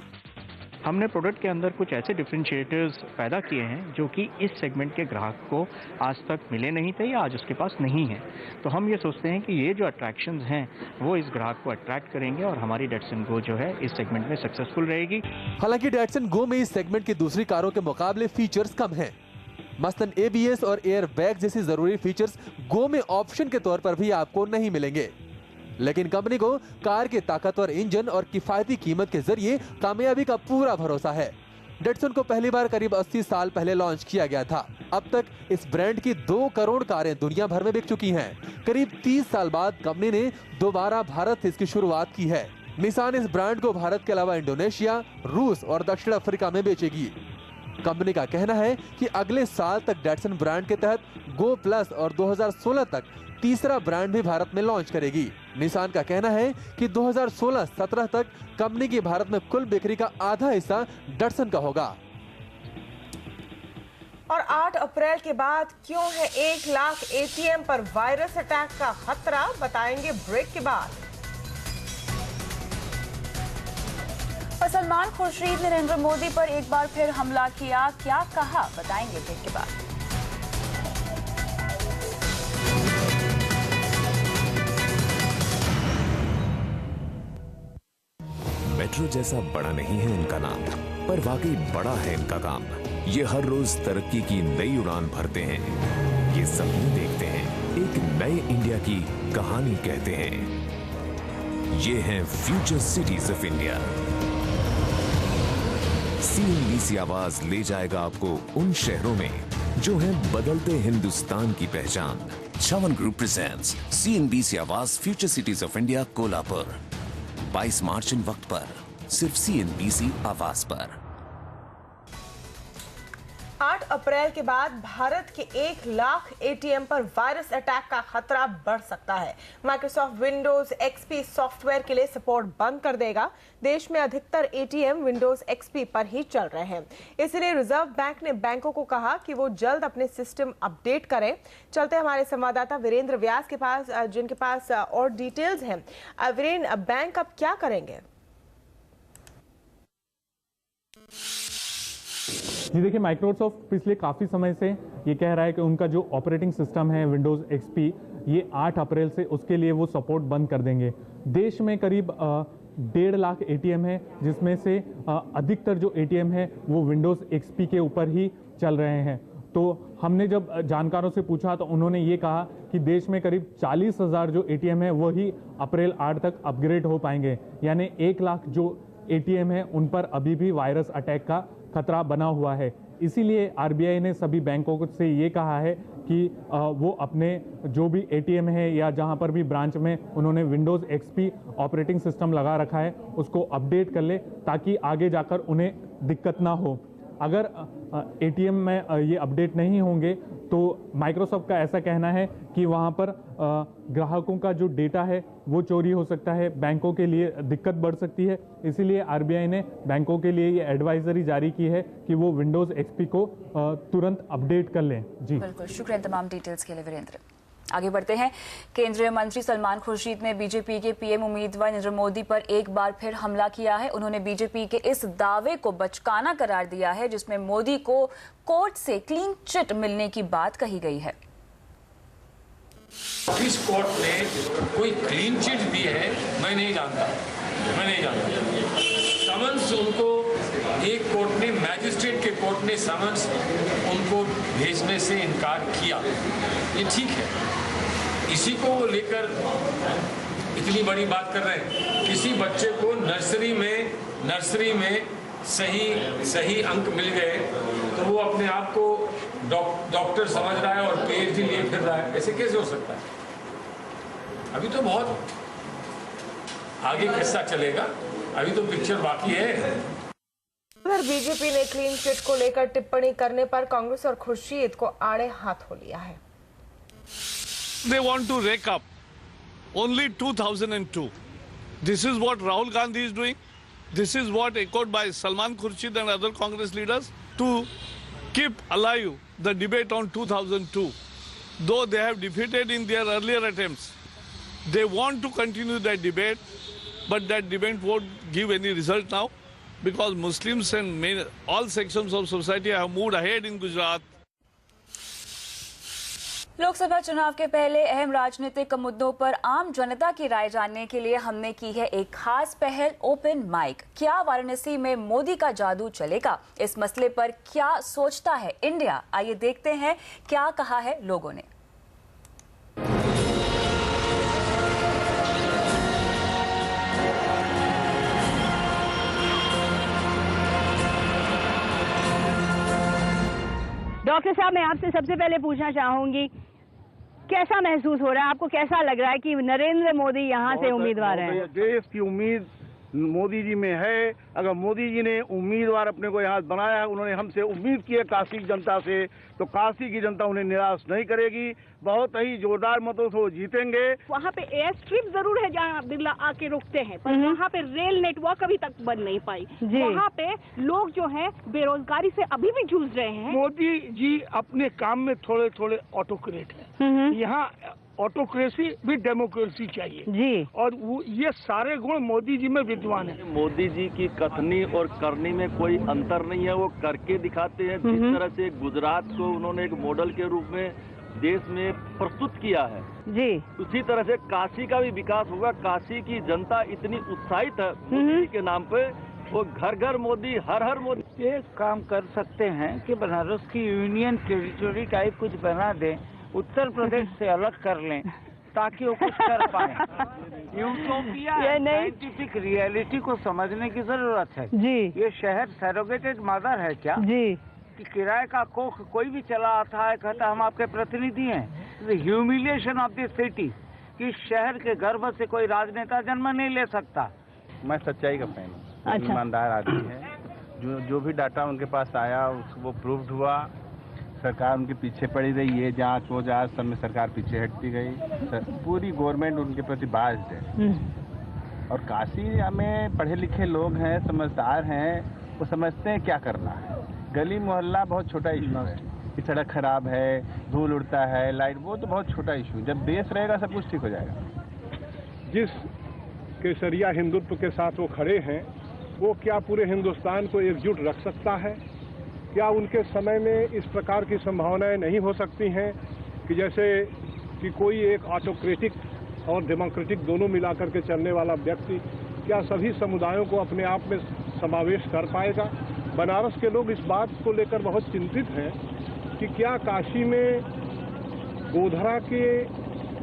हमने प्रोडक्ट के अंदर कुछ ऐसे डिफरेंशिएटर्स पैदा किए हैं जो कि इस सेगमेंट के ग्राहक को आज तक मिले नहीं थे या आज उसके पास नहीं है। तो हम ये सोचते हैं कि ये जो अट्रैक्शंस हैं वो इस ग्राहक को अट्रैक्ट करेंगे और हमारी डेटसन गो जो है इस सेगमेंट में सक्सेसफुल रहेगी। हालांकि डेटसन गो में इस सेगमेंट की दूसरी कारों के मुकाबले फीचर्स कम हैं। मसलन ABS और एयर बैग जैसी जरूरी फीचर्स गो में ऑप्शन के तौर पर भी आपको नहीं मिलेंगे। लेकिन कंपनी को कार के ताकतवर इंजन और किफायती कीमत के जरिए कामयाबी का पूरा भरोसा है। डेटसन को पहली बार करीब 80 साल पहले लॉन्च किया गया था। अब तक इस ब्रांड की 2 करोड़ कारें दुनिया भर में बिक चुकी हैं। करीब 30 साल बाद कंपनी ने दोबारा भारत से इसकी शुरुआत की है। निसान इस ब्रांड को भारत के अलावा इंडोनेशिया, रूस और दक्षिण अफ्रीका में बेचेगी। कंपनी का कहना है कि अगले साल तक डेटसन ब्रांड के तहत गो प्लस और 2016 तक तीसरा ब्रांड भी भारत में लॉन्च करेगी। निसान का कहना है कि 2016-17 तक कंपनी की भारत में कुल बिक्री का आधा हिस्सा डटसन का होगा। और 8 अप्रैल के बाद क्यों है 1 लाख एटीएम पर वायरस अटैक का खतरा, बताएंगे ब्रेक के बाद। और सलमान खुर्शीद ने नरेंद्र मोदी पर एक बार फिर हमला किया, क्या कहा, बताएंगे ब्रेक के बाद। मेट्रो जैसा बड़ा नहीं है इनका नाम, पर वाकई बड़ा है इनका काम। ये हर रोज तरक्की की नई उड़ान भरते हैं, ये सपने देखते हैं, एक नए इंडिया की कहानी कहते हैं। ये हैं future cities of India. CNBC आवाज ले जाएगा आपको उन शहरों में जो हैं बदलते हिंदुस्तान की पहचान। छावन ग्रुप प्रेजेंट्स CNBC आवाज future cities of India Kolhapur, 22 मार्च इन वक्त पर, सिर्फ CNBC आवाज पर। 8 अप्रैल के बाद भारत के 1 लाख एटीएम पर वायरस अटैक का खतरा बढ़ सकता है। माइक्रोसॉफ्ट विंडोज XP सॉफ्टवेयर के लिए सपोर्ट बंद कर देगा। देश में अधिकतर एटीएम विंडोज XP पर ही चल रहे हैं, इसलिए रिजर्व बैंक ने बैंकों को कहा कि वो जल्द अपने सिस्टम अपडेट करें। चलते हमारे संवाददाता वीरेंद्र व्यास के पास, जिनके पास और डिटेल्स हैं। वीरेंद्र, बैंक अब क्या करेंगे? जी देखिए, माइक्रोसॉफ्ट पिछले काफ़ी समय से ये कह रहा है कि उनका जो ऑपरेटिंग सिस्टम है विंडोज़ XP, ये 8 अप्रैल से उसके लिए वो सपोर्ट बंद कर देंगे। देश में करीब 1.5 लाख एटीएम है, जिसमें से अधिकतर जो एटीएम है वो विंडोज़ XP के ऊपर ही चल रहे हैं। तो हमने जब जानकारों से पूछा तो उन्होंने ये कहा कि देश में करीब 40,000 जो एटीएम है वही अप्रैल 8 तक अपग्रेड हो पाएंगे, यानी 1 लाख जो एटीएम है उन पर अभी भी वायरस अटैक का खतरा बना हुआ है। इसीलिए RBI ने सभी बैंकों से ये कहा है कि वो अपने जो भी एटीएम है या जहां पर भी ब्रांच में उन्होंने विंडोज़ XP ऑपरेटिंग सिस्टम लगा रखा है उसको अपडेट कर ले, ताकि आगे जाकर उन्हें दिक्कत ना हो। अगर एटीएम में ये अपडेट नहीं होंगे तो माइक्रोसॉफ्ट का ऐसा कहना है कि वहाँ पर ग्राहकों का जो डेटा है वो चोरी हो सकता है, बैंकों के लिए दिक्कत बढ़ सकती है। इसीलिए RBI ने बैंकों के लिए ये एडवाइजरी जारी की है कि वो विंडोज़ XP को तुरंत अपडेट कर लें। जी बिल्कुल, शुक्रिया तमाम डिटेल्स के लिए वीरेंद्र। आगे बढ़ते हैं। केंद्रीय मंत्री सलमान खुर्शीद ने बीजेपी के PM उम्मीदवार नरेंद्र मोदी पर एक बार फिर हमला किया है। उन्होंने बीजेपी के इस दावे को बचकाना करार दिया है जिसमें मोदी को कोर्ट से क्लीन चिट मिलने की बात कही गई है। किस कोर्ट ने कोई क्लीन चिट दी है मैं नहीं जानता। समन्स उनको एक कोर्ट ने, मैजिस्ट्रेट के कोर्ट ने समन्स उनको भेजने से इनकार किया, ये ठीक है। इसी को वो लेकर इतनी बड़ी बात कर रहे हैं। किसी बच्चे को नर्सरी में सही अंक मिल गए तो वो अपने आप को डॉक्टर समझ रहा है और PhD लिए फिर रहा है, ऐसे कैसे हो सकता है? अभी तो बहुत आगे किस्सा चलेगा, अभी तो पिक्चर बाकी है। उधर बीजेपी ने क्लीन चिट को लेकर टिप्पणी करने पर कांग्रेस और खुर्शीद को आड़े हाथ हो लिया है। They want to rake up only 2002. This is what Rahul Gandhi is doing. This is what echoed by Salman Khurshid and other Congress leaders to keep alive the debate on 2002. Though they have defeated in their earlier attempts, they want to continue that debate, but that debate won't give any result now because Muslims and all sections of society have moved ahead in Gujarat. Lok Sabha चुनाव के पहले अहम राजनीतिक मुद्दों पर आम जनता की राय जानने के लिए हमने की है एक खास पहल, ओपन माइक। क्या वाराणसी में मोदी का जादू चलेगा? इस मसले पर क्या सोचता है इंडिया? आइए देखते हैं क्या कहा है लोगों ने। डॉक्टर साहब, मैं आपसे सबसे पहले पूछना चाहूंगी, कैसा महसूस हो रहा है आपको? कैसा लग रहा है कि नरेंद्र मोदी यहाँ से उम्मीदवार हैं? देश की उम्मीद मोदी जी में है। अगर मोदी जी ने उम्मीदवार अपने को यहाँ बनाया है, उन्होंने हमसे उम्मीद की है काशी की जनता से, तो काशी की जनता उन्हें निराश नहीं करेगी। बहुत ही जोरदार मतों से वो जीतेंगे। वहाँ पे एयर स्ट्रिप जरूर है जहाँ बिरला आके रुकते हैं, पर वहाँ पे रेल नेटवर्क अभी तक बन नहीं पाई। वहाँ पे लोग जो हैं बेरोजगारी से अभी भी जूझ रहे हैं। मोदी जी अपने काम में थोड़े थोड़े ऑटोक्रेट हैं। यहाँ ऑटोक्रेसी भी डेमोक्रेसी चाहिए जी, और वो ये सारे गुण मोदी जी में विद्वान है। मोदी जी की कथनी और करनी में कोई अंतर नहीं है, वो करके दिखाते हैं। जिस तरह से गुजरात को उन्होंने एक मॉडल के रूप में देश में प्रस्तुत किया है जी, उसी तरह से काशी का भी विकास होगा। काशी की जनता इतनी उत्साहित है मोदी जी के नाम पे, वो घर घर मोदी, हर हर मोदी। ये काम कर सकते हैं कि बनारस की यूनियन टेरिटरी टाइप कुछ बना दें, उत्तर प्रदेश से अलग कर लें ताकि वो कुछ कर पाए। यूटोपिया साइंटिफिक रियलिटी को समझने की जरूरत है जी। ये शहर सरोगेटेड मदर है क्या जी, कि किराए का कोख कोई भी चला आता है, कहता हम आपके प्रतिनिधि हैं। ह्यूमिलिएशन ऑफ द सिटी, कि शहर के गर्भ से कोई राजनेता जन्म नहीं ले सकता। मैं सच्चाई का फैन हूँ, ईमानदार आदमी है। जो भी डाटा उनके पास आया वो प्रूव्ड हुआ। सरकार उनके पीछे पड़ी रही, ये जांच वो जांच सब में सरकार पीछे हटती गई। पूरी गवर्नमेंट उनके प्रति बाध्य है। और काशी में पढ़े लिखे लोग हैं, समझदार हैं, वो समझते हैं क्या करना है। गली मोहल्ला बहुत छोटा इशू है, कि सड़क खराब है, धूल उड़ता है, लाइट, वो तो बहुत छोटा इशू। जब देश रहेगा सब कुछ ठीक हो जाएगा। जिस केसरिया हिंदुत्व के साथ वो खड़े हैं, वो क्या पूरे हिंदुस्तान को एकजुट रख सकता है? क्या उनके समय में इस प्रकार की संभावनाएं नहीं हो सकती हैं कि जैसे कि कोई एक ऑटोक्रेटिक और डेमोक्रेटिक दोनों मिलाकर के चलने वाला व्यक्ति क्या सभी समुदायों को अपने आप में समावेश कर पाएगा? बनारस के लोग इस बात को लेकर बहुत चिंतित हैं कि क्या काशी में गोधरा के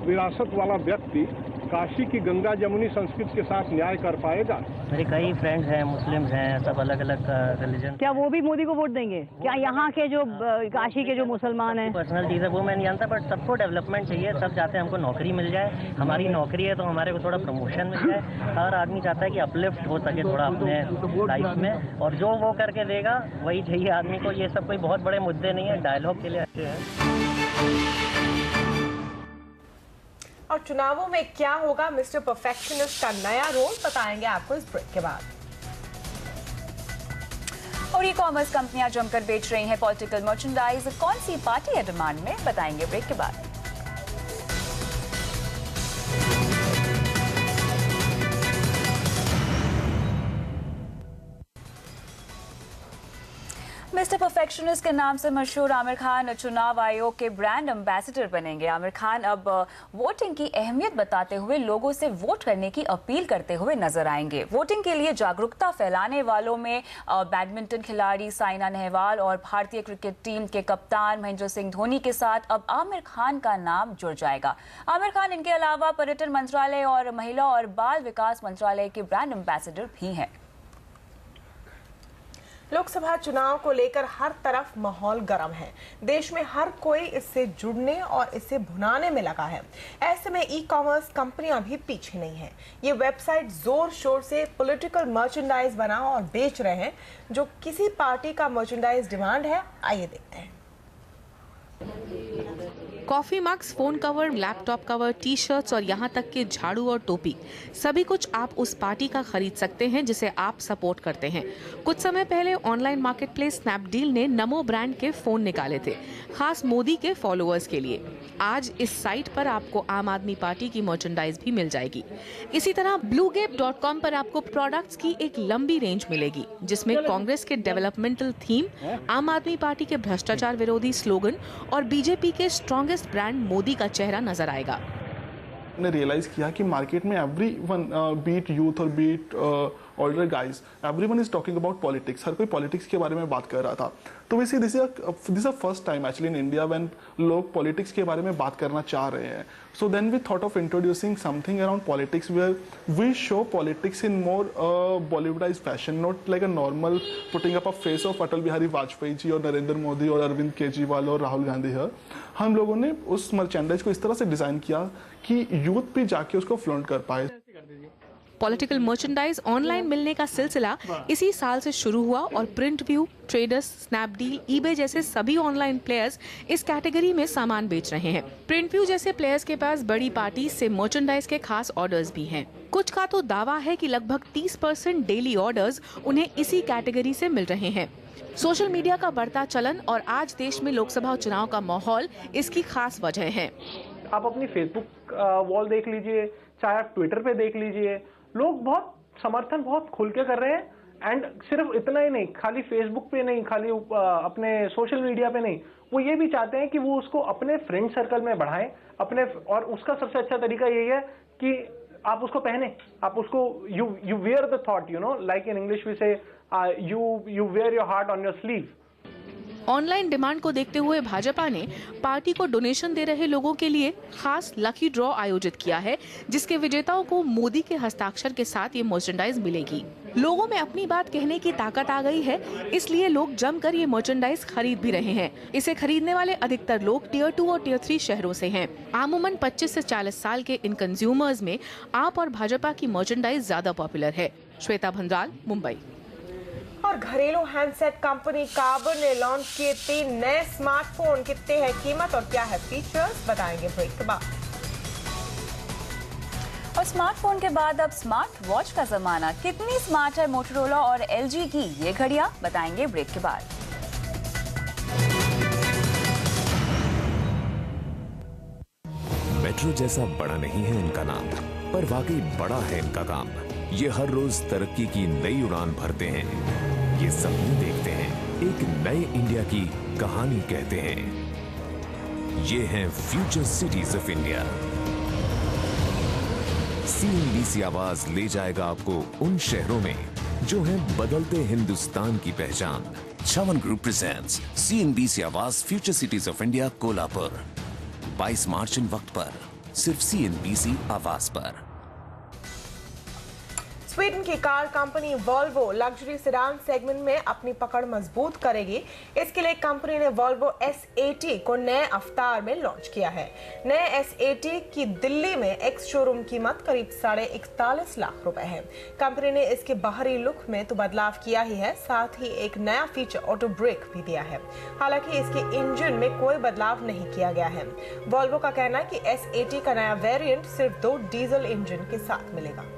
विरासत वाला व्यक्ति काशी की गंगा जमुनी संस्कृति के साथ न्याय कर पाएगा? मेरे कई फ्रेंड्स हैं, मुस्लिम्स हैं, सब अलग अलग रिलीजन। क्या वो भी मोदी को वोट देंगे? क्या यहाँ के जो काशी के जो मुसलमान हैं? पर्सनल चीज़ है वो मैं नहीं जानता, बट सबको डेवलपमेंट चाहिए। सब चाहते हैं हमको नौकरी मिल जाए, हमारी नौकरी है तो हमारे को थोड़ा प्रमोशन मिल जाए। हर आदमी चाहता है कि अपलिफ्ट हो सके थोड़ा अपने लाइफ में, और जो वो करके देगा वही चाहिए आदमी को। ये सब कोई बहुत बड़े मुद्दे नहीं है, डायलॉग के लिए अच्छे हैं। और चुनावों में क्या होगा मिस्टर परफेक्शनिस्ट का नया रोल, बताएंगे आपको इस ब्रेक के बाद। और ई कॉमर्स कंपनियां जमकर बेच रही हैं पॉलिटिकल मर्चेंडाइज, कौन सी पार्टी है डिमांड में, बताएंगे ब्रेक के बाद। मिस्टर परफेक्शनिस्ट के नाम से मशहूर आमिर खान चुनाव आयोग के ब्रांड एम्बेसडर बनेंगे। आमिर खान अब वोटिंग की अहमियत बताते हुए लोगों से वोट करने की अपील करते हुए नजर आएंगे। वोटिंग के लिए जागरूकता फैलाने वालों में बैडमिंटन खिलाड़ी साइना नेहवाल और भारतीय क्रिकेट टीम के कप्तान महेंद्र सिंह धोनी के साथ अब आमिर खान का नाम जुड़ जाएगा। आमिर खान इनके अलावा पर्यटन मंत्रालय और महिला और बाल विकास मंत्रालय के ब्रांड एम्बेसडर भी हैं। लोकसभा चुनाव को लेकर हर तरफ माहौल गर्म है। देश में हर कोई इससे जुड़ने और इसे भुनाने में लगा है। ऐसे में ई कॉमर्स कंपनियां भी पीछे नहीं हैं। ये वेबसाइट जोर शोर से पॉलिटिकल मर्चेंडाइज बना और बेच रहे हैं। जो किसी पार्टी का मर्चेंडाइज डिमांड है, आइए देखते हैं। Coffee mugs, phone cover, laptop cover, T shirts और यहाँ तक कि झाड़ू और टोपी, सभी कुछ आप उस पार्टी का खरीद सकते हैं जिसे आप सपोर्ट करते हैं। कुछ समय पहले ऑनलाइन मार्केटप्लेस स्नैपडील ने नमो ब्रांड के फोन निकाले थे, खास मोदी के फॉलोअर्स के लिए। आज इस साइट पर आपको आम आदमी पार्टी की मर्चेंडाइज भी मिल जाएगी। इसी तरह bluegap.com पर आपको प्रोडक्ट्स की एक लंबी रेंज मिलेगी, जिसमें कांग्रेस के डेवलपमेंटल थीम, आम आदमी पार्टी के भ्रष्टाचार विरोधी स्लोगन और बीजेपी के स्ट्रॉन्गेस्ट ब्रांड मोदी का चेहरा नजर आएगा। ने रियलाइज किया कि मार्केट में एवरीवन, बीट यूथ और beat older guys, everyone is talking about politics. हर कोई politics के बारे में बात कर रहा था। तो वैसे this is a first time actually in India when लोग politics के बारे में बात करना चाह रहे हैं। So then we thought of introducing something around politics where we show politics in more Bollywoodized fashion, not like a normal putting up a face of Atal Bihari Vajpayee जी और नरेंद्र मोदी और अरविंद केजरीवाल और राहुल गांधी है। हम लोगों ने उस मर्चेंडाइज को इस तरह से डिजाइन किया कि यूथ भी जाके उसको फ्लॉन्ट कर पाए। पॉलिटिकल मर्चेंडाइज ऑनलाइन मिलने का सिलसिला इसी साल से शुरू हुआ और print view, traders, Snapdeal, eBay जैसे सभी ऑनलाइन प्लेयर्स इस कैटेगरी में सामान बेच रहे हैं। प्रिंट व्यू जैसे प्लेयर्स के पास बड़ी पार्टी से मर्चेंडाइज के खास ऑर्डर्स भी हैं। कुछ का तो दावा है कि लगभग 30% डेली ऑर्डर्स उन्हें इसी कैटेगरी से मिल रहे हैं। सोशल मीडिया का बढ़ता चलन और आज देश में लोकसभा चुनाव का माहौल इसकी खास वजह है। आप अपनी फेसबुक वॉल देख लीजिए, चाहे आप ट्विटर पे देख लीजिए, लोग बहुत समर्थन बहुत खुल के कर रहे हैं। एंड सिर्फ इतना ही नहीं, खाली फेसबुक पे नहीं, खाली अपने सोशल मीडिया पे नहीं, वो ये भी चाहते हैं कि वो उसको अपने फ्रेंड सर्कल में बढ़ाएं अपने। और उसका सबसे अच्छा तरीका यही है कि आप उसको पहने, आप उसको you wear the thought, you know, like in English we say you wear your heart on your sleeve. Online demand को देखते हुए भाजपा ने पार्टी को डोनेशन दे रहे लोगों के लिए खास लकी ड्रॉ आयोजित किया है, जिसके विजेताओं को मोदी के हस्ताक्षर के साथ ये मर्चेंडाइज मिलेगी। लोगों में अपनी बात कहने की ताकत आ गई है, इसलिए लोग जमकर ये मर्चेंडाइज खरीद भी रहे हैं। इसे खरीदने वाले अधिकतर लोग टियर 2 और टियर 3 शहरों से हैं। अमूमन 25 से 40 साल के इन कंज्यूमर्स में आप और भाजपा की मर्चेंडाइज ज्यादा पॉपुलर है। श्वेता भंद्राल, मुंबई। और घरेलू हैंडसेट कंपनी कार्बन ने लॉन्च किए 3 नए स्मार्टफोन। कितने हैं कीमत और क्या है फीचर्स, बताएंगे ब्रेक के बाद। और स्मार्टफोन के बाद अब स्मार्ट वॉच का जमाना। कितनी स्मार्ट है मोटोरोला और एलजी की ये घड़ियां, बताएंगे ब्रेक के बाद। मेट्रो जैसा बड़ा नहीं है इनका नाम, पर वाकई बड़ा है इनका काम। ये हर रोज तरक्की की नई उड़ान भरते हैं, ये सपने देखते हैं, एक नए इंडिया की कहानी कहते हैं। ये हैं future cities of India. CNBC आवाज ले जाएगा आपको उन शहरों में जो हैं बदलते हिंदुस्तान की पहचान। छावन ग्रुप प्रेजेंट्स सीएनबीसी आवाज future cities of India Kolhapur 22 मार्च इन वक्त पर, सिर्फ सीएनबीसी आवाज पर। स्वीडन की car company Volvo luxury sedan segment में अपनी पकड़ मजबूत करेगी। इसके लिए कंपनी ने वॉल्वो S80 को नए अवतार में लॉन्च किया है। नए S80 की दिल्ली में एक्स शोरूम कीमत करीब 41.5 लाख रुपए है। कंपनी ने इसके बाहरी लुक में तो बदलाव किया ही है, साथ ही एक नया फीचर ऑटो ब्रेक भी दिया है। हालांकि इसके इंजन में कोई बदलाव नहीं किया गया है। वॉल्वो का कहना है कि S80 का नया वेरिएंट सिर्फ 2 डीजल इंजन के साथ मिलेगा।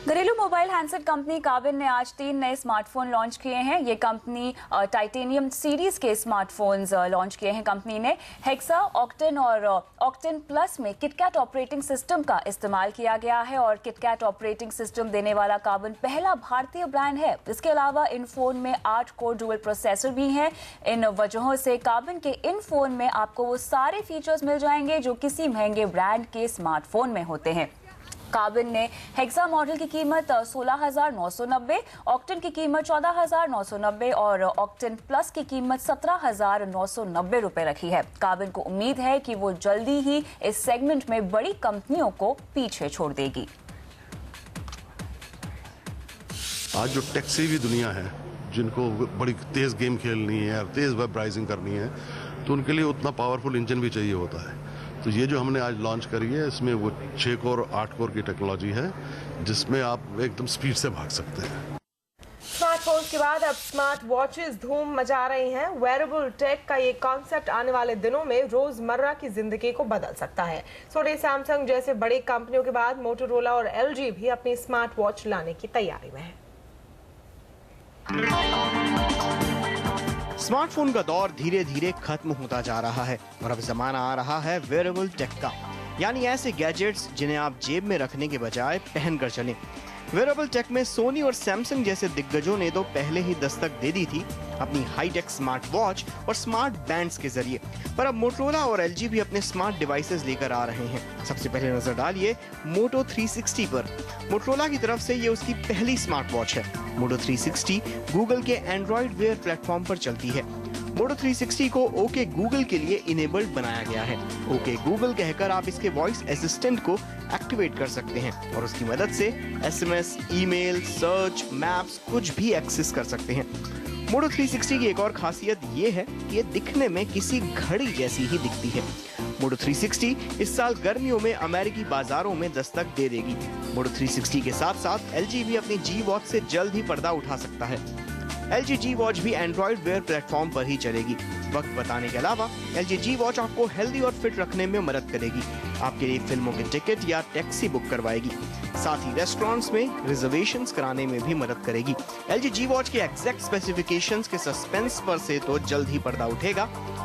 घरेलू मोबाइल हैंडसेट कंपनी कार्बन ने आज 3 नए स्मार्टफोन लॉन्च किए हैं। ये कंपनी टाइटेनियम सीरीज के स्मार्टफोन्स लॉन्च किए हैं। कंपनी ने हेक्सा, ऑक्टेन और ऑक्टेन प्लस में किटकैट ऑपरेटिंग सिस्टम का इस्तेमाल किया गया है और किटकैट ऑपरेटिंग सिस्टम देने वाला कार्बन पहला भारतीय ब्रांड है। इसके अलावा इन फोन में 8 कोर डुअल प्रोसेसर भी हैं। इन वजहों से कार्बन के इन फोन में आपको वो सारे फीचर्स मिल जाएंगे जो किसी महंगे ब्रांड के स्मार्टफोन में होते हैं। कार्बन ने हेक्सा मॉडल की कीमत 16,990, ऑक्टेन की कीमत 14,990 और ऑक्टेन प्लस की कीमत 17,990 रुपए रखी है। कार्बन को उम्मीद है कि वो जल्दी ही इस सेगमेंट में बड़ी कंपनियों को पीछे छोड़ देगी। आज जो टेक सेवी दुनिया है, जिनको बड़ी तेज गेम खेलनी है, तेज वेब ब्राउजिंग करनी है, तो उनके लिए उतना पावरफुल इंजन भी चाहिए होता है। तो ये जो हमने आज लॉन्च करी है, इसमें वो 6 कोर 8 कोर की टेक्नोलॉजी है, जिसमें आप एकदम स्पीड से भाग सकते हैं। स्मार्टफोन्स के बाद अब स्मार्ट वॉचेस धूम मचा रही हैं। वेयरेबल टेक का ये कॉन्सेप्ट आने वाले दिनों में रोजमर्रा की जिंदगी को बदल सकता है। सोनी, सैमसंग जैसे बड़ी कंपनियों के बाद मोटोरोला और एलजी भी अपनी स्मार्ट वॉच लाने की तैयारी में है। स्मार्टफोन का दौर धीरे धीरे खत्म होता जा रहा है और अब जमाना आ रहा है वेयरेबल टेक का, यानी ऐसे गैजेट्स जिन्हें आप जेब में रखने के बजाय पहनकर चलें। वेयरेबल टेक में सोनी और सैमसंग जैसे दिग्गजों ने तो पहले ही दस्तक दे दी थी अपनी हाईटेक स्मार्ट वॉच और स्मार्ट बैंड्स के जरिए, पर अब मोटोरोला और एलजी भी अपने स्मार्ट डिवाइसेस लेकर आ रहे हैं। सबसे पहले नजर डालिए मोटो 360 पर। मोटोरोला की तरफ से ये उसकी पहली स्मार्ट वॉच है। मोटो 360 गूगल के एंड्रॉइड वेयर प्लेटफॉर्म पर चलती है। मोटो 360 को ओके गूगल के लिए इनेबल्ड बनाया गया है। ओके गूगल कहकर आप इसके वॉइस असिस्टेंट को एक्टिवेट कर सकते हैं और उसकी मदद से एसएमएस, ईमेल, सर्च, मैप्स कुछ भी एक्सेस कर सकते हैं। मोटो 360 की एक और खासियत ये है कि ये दिखने में किसी घड़ी जैसी ही दिखती है। मोटो 360 इस साल गर्मियों में अमेरिकी बाजारों में दस्तक दे देगी। मोटो 360 के साथ साथ LG भी अपनी G वॉच से जल्द ही पर्दा उठा सकता है। LG G वॉच भी एंड्रॉइड वेयर प्लेटफॉर्म पर ही चलेगी। वक्त बताने के अलावा LG G वॉच आपको हेल्दी और फिट रखने में मदद करेगी। आपके लिए फिल्मों के टिकट या टैक्सी बुक करवाएगी। साथ ही रेस्टोरेंट्स में रिजर्वेशंस कराने में भी मदद करेगी। LG G वॉच के एग्जैक्ट स्पेसिफिकेशंस के सस्पेंस पर से तो जल्द ही पर्दा उठेगा,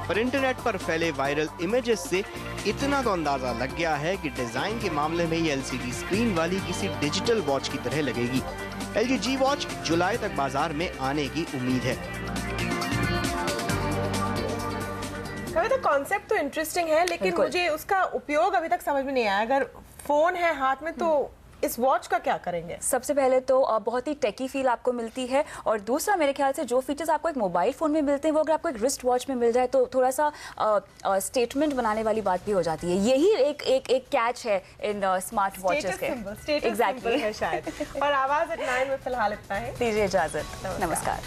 पर इंटरनेट पर फैले वायरल इमेजेस से इतना तो अंदाजा लग गया है कि डिजाइन के मामले में ये LCD स्क्रीन वाली किसी डिजिटल वॉच की तरह लगेगी। LG G वॉच जुलाई तक बाजार में आने की उम्मीद है। कविता, कॉन्सेप्ट तो इंटरेस्टिंग है, लेकिन मुझे उसका उपयोग अभी तक समझ में नहीं आया। अगर फोन है हाथ में तो इस वॉच का क्या करेंगे? सबसे पहले तो बहुत ही टेकी फील आपको मिलती है, और दूसरा मेरे ख्याल से जो फीचर्स आपको एक मोबाइल फोन में मिलते हैं वो अगर आपको एक रिस्ट वॉच में मिल जाए तो थोड़ा सा स्टेटमेंट बनाने वाली बात भी हो जाती है। यही एक कैच है इन स्मार्ट वॉचेस के। एग्जैक्टली है शायद। और आवाज एट 9 में फिलहाल इतना है। दीजिए इजाजत, नमस्कार।